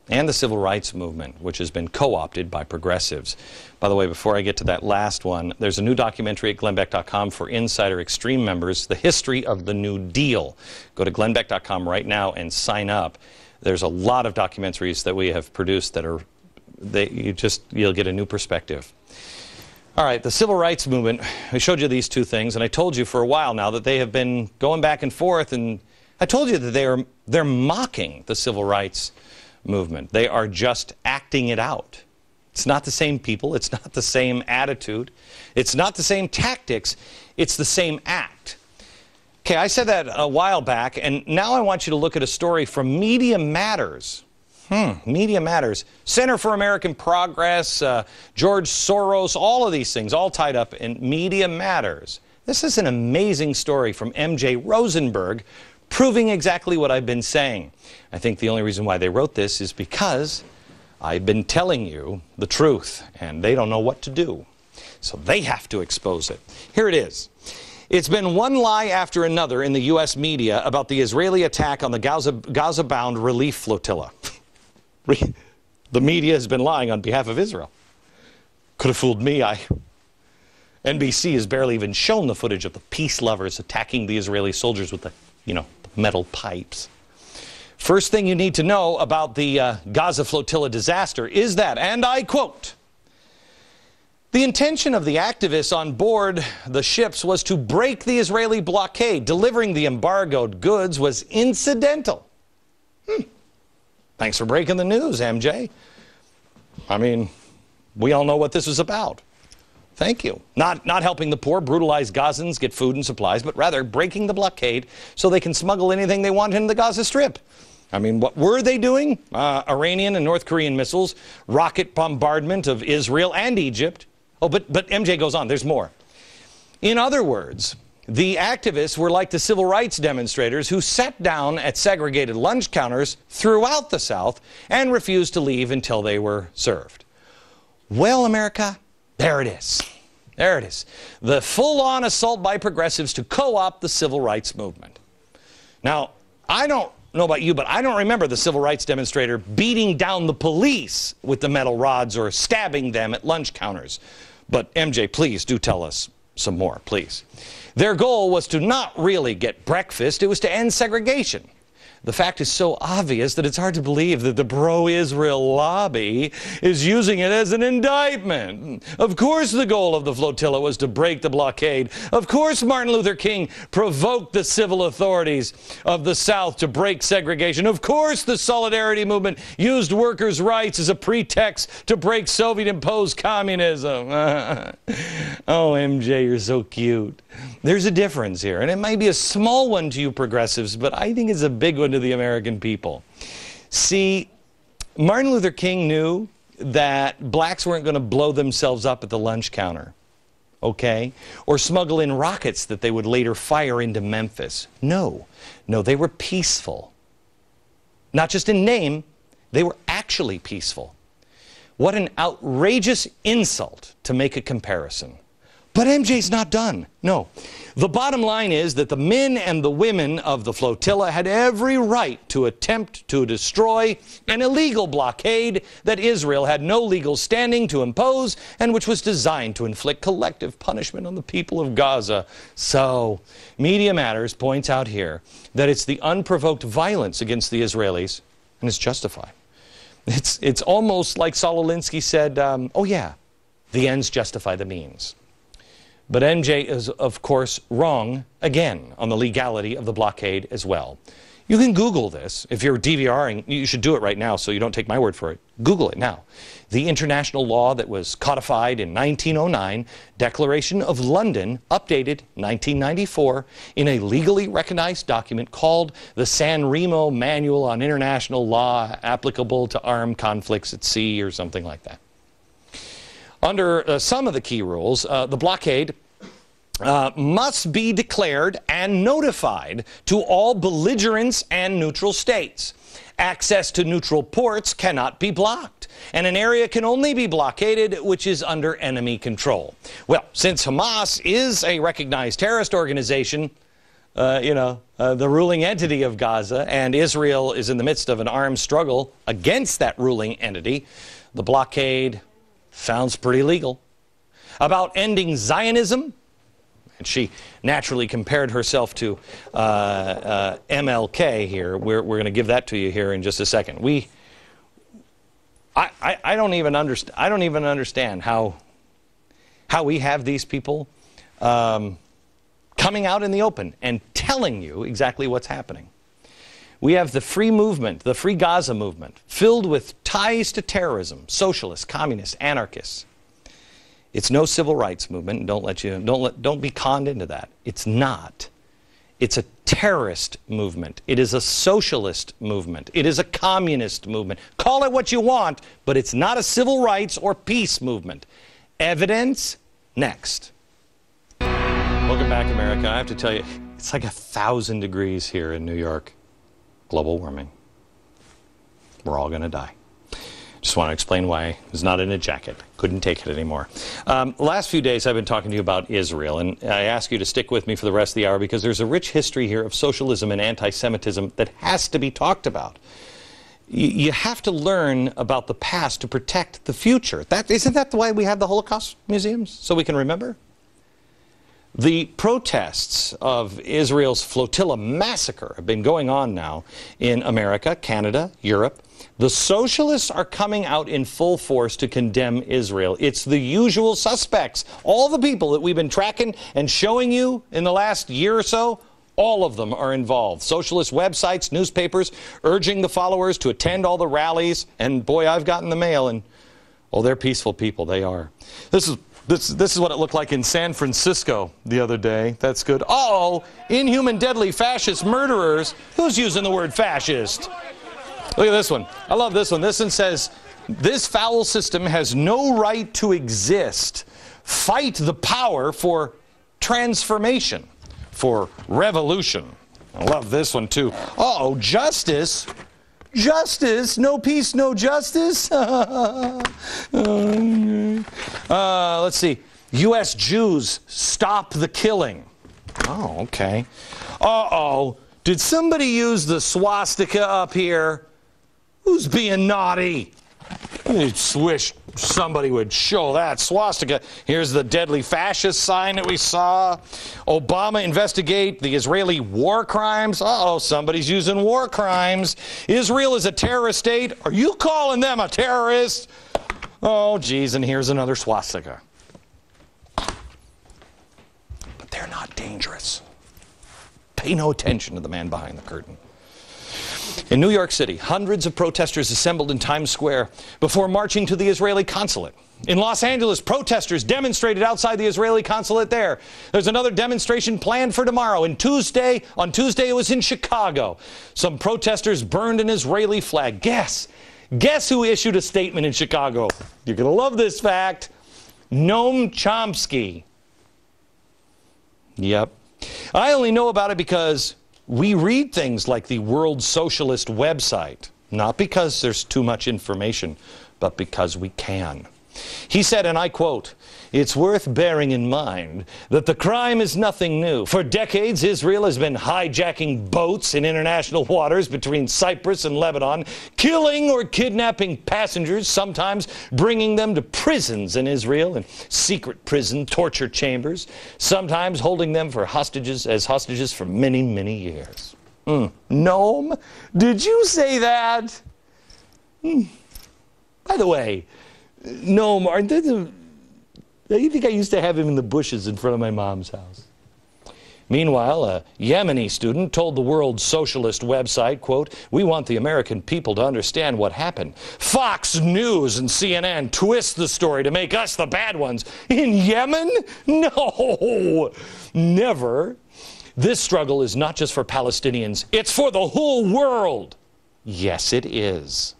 and the civil rights movement, which has been co-opted by progressives. By the way, before I get to that last one, there's a new documentary at glennbeck.com for Insider Extreme members, The History of the New Deal. Go to glennbeck.com right now and sign up. There's a lot of documentaries that we have produced that are, you'll get a new perspective. All right, the civil rights movement, I showed you these two things, and I told you for a while now that they have been going back and forth, and I told you that they're mocking the civil rights movement. They are just acting it out. It's not the same people. It's not the same attitude. It's not the same tactics. It's the same act. Okay, I said that a while back, and now I want you to look at a story from Media Matters. Media Matters. Center for American Progress, George Soros, all of these things, all tied up in Media Matters. This is an amazing story from M.J. Rosenberg, proving exactly what I've been saying. I think the only reason why they wrote this is because I've been telling you the truth, and they don't know what to do. So they have to expose it. Here it is. It's been one lie after another in the U.S. media about the Israeli attack on the Gaza-bound relief flotilla. The media has been lying on behalf of Israel. Could have fooled me. NBC has barely even shown the footage of the peace lovers attacking the Israeli soldiers with the, metal pipes. First thing you need to know about the Gaza flotilla disaster is that, and I quote, the intention of the activists on board the ships was to break the Israeli blockade. Delivering the embargoed goods was incidental. Thanks for breaking the news, MJ. I mean, we all know what this was about. Thank you. Not helping the poor, brutalized Gazans get food and supplies, but rather breaking the blockade so they can smuggle anything they want into the Gaza Strip. I mean, what were they doing? Iranian and North Korean missiles, rocket bombardment of Israel and Egypt. Oh, but MJ goes on. There's more. In other words, the activists were like the civil rights demonstrators who sat down at segregated lunch counters throughout the South and refused to leave until they were served. Well, America, there it is. There it is. The full-on assault by progressives to co-opt the civil rights movement. Now, I don't know about you, but I don't remember the civil rights demonstrator beating down the police with the metal rods or stabbing them at lunch counters. But MJ, please do tell us some more, please. Their goal was to not really get breakfast, it was to end segregation. The fact is so obvious that it's hard to believe that the pro-Israel lobby is using it as an indictment. Of course the goal of the flotilla was to break the blockade. Of course Martin Luther King provoked the civil authorities of the South to break segregation. Of course the Solidarity Movement used workers' rights as a pretext to break Soviet-imposed communism. Oh, MJ, you're so cute. There's a difference here, and it might be a small one to you progressives, but I think it's a big one to the American people. See, Martin Luther King knew that blacks weren't going to blow themselves up at the lunch counter, okay? Or smuggle in rockets that they would later fire into Memphis. No, they were peaceful. Not just in name, they were actually peaceful. What an outrageous insult to make a comparison. But MJ's not done. No. The bottom line is that the men and the women of the flotilla had every right to attempt to destroy an illegal blockade that Israel had no legal standing to impose and which was designed to inflict collective punishment on the people of Gaza. So, Media Matters points out here that it's the unprovoked violence against the Israelis, and it's justified. It's almost like Saul Alinsky said, oh yeah, the ends justify the means. But MJ is, of course, wrong, again, on the legality of the blockade as well. You can Google this. If you're DVRing, you should do it right now so you don't take my word for it. Google it now. The international law that was codified in 1909, Declaration of London, updated 1994, in a legally recognized document called the San Remo Manual on International Law Applicable to Armed Conflicts at Sea, or something like that. Under some of the key rules, the blockade must be declared and notified to all belligerents and neutral states. Access to neutral ports cannot be blocked, and an area can only be blockaded which is under enemy control. Well, since Hamas is a recognized terrorist organization, the ruling entity of Gaza, and Israel is in the midst of an armed struggle against that ruling entity. The blockade sounds pretty legal. About ending Zionism, and she naturally compared herself to MLK here. We're going to give that to you here in just a second. I don't even understand how we have these people coming out in the open and telling you exactly what's happening. We have the free movement, the Free Gaza movement, filled with ties to terrorism, socialists, communists, anarchists. It's no civil rights movement. Don't be conned into that. It's not. It's a terrorist movement. It is a socialist movement. It is a communist movement. Call it what you want, but it's not a civil rights or peace movement. Evidence next. Welcome back, America. I have to tell you, it's like 1,000 degrees here in New York. Global warming. We're all going to die. Just want to explain why I was not in a jacket. Couldn't take it anymore. The last few days I've been talking to you about Israel, and I ask you to stick with me for the rest of the hour because there's a rich history here of socialism and anti-Semitism that has to be talked about. You have to learn about the past to protect the future. Isn't that why we have the Holocaust museums? So we can remember? The protests of Israel's Flotilla massacre have been going on now in America, Canada, Europe. The socialists are coming out in full force to condemn Israel. It's the usual suspects. All the people that we've been tracking and showing you in the last year or so, all of them are involved. Socialist websites, newspapers, urging the followers to attend all the rallies. And boy, I've gotten the mail, and oh, they're peaceful people. They are. This is what it looked like in San Francisco the other day. That's good. Uh-oh, inhuman, deadly, fascist murderers. Who's using the word fascist? Look at this one. I love this one. This one says, this foul system has no right to exist. Fight the power for transformation, for revolution. I love this one too. Uh-oh, justice. Justice, no peace, no justice. Let's see. U.S. Jews stop the killing. Oh, okay. Uh-oh. Did somebody use the swastika up here? Who's being naughty? I just wish somebody would show that swastika. Here's the deadly fascist sign that we saw. Obama investigate the Israeli war crimes. Uh-oh, somebody's using war crimes. Israel is a terrorist state. Are you calling them a terrorist? Oh, geez, and here's another swastika. But they're not dangerous. Pay no attention to the man behind the curtain. In New York City, hundreds of protesters assembled in Times Square before marching to the Israeli consulate. In Los Angeles, protesters demonstrated outside the Israeli consulate there. There's another demonstration planned for tomorrow. On Tuesday, it was in Chicago. Some protesters burned an Israeli flag. Guess who issued a statement in Chicago? You're going to love this fact. Noam Chomsky. Yep. I only know about it because we read things like the World Socialist website, not because there's too much information, but because we can. He said, and I quote, "It's worth bearing in mind that the crime is nothing new. For decades, Israel has been hijacking boats in international waters between Cyprus and Lebanon, killing or kidnapping passengers, sometimes bringing them to prisons in Israel, and secret prison torture chambers, sometimes holding them for as hostages for many, many years." Noam, did you say that? By the way, Noam, you think I used to have him in the bushes in front of my mom's house. Meanwhile, a Yemeni student told the World Socialist website, quote, "We want the American people to understand what happened. Fox News and CNN twist the story to make us the bad ones. In Yemen? No, never. This struggle is not just for Palestinians. It's for the whole world." Yes, it is.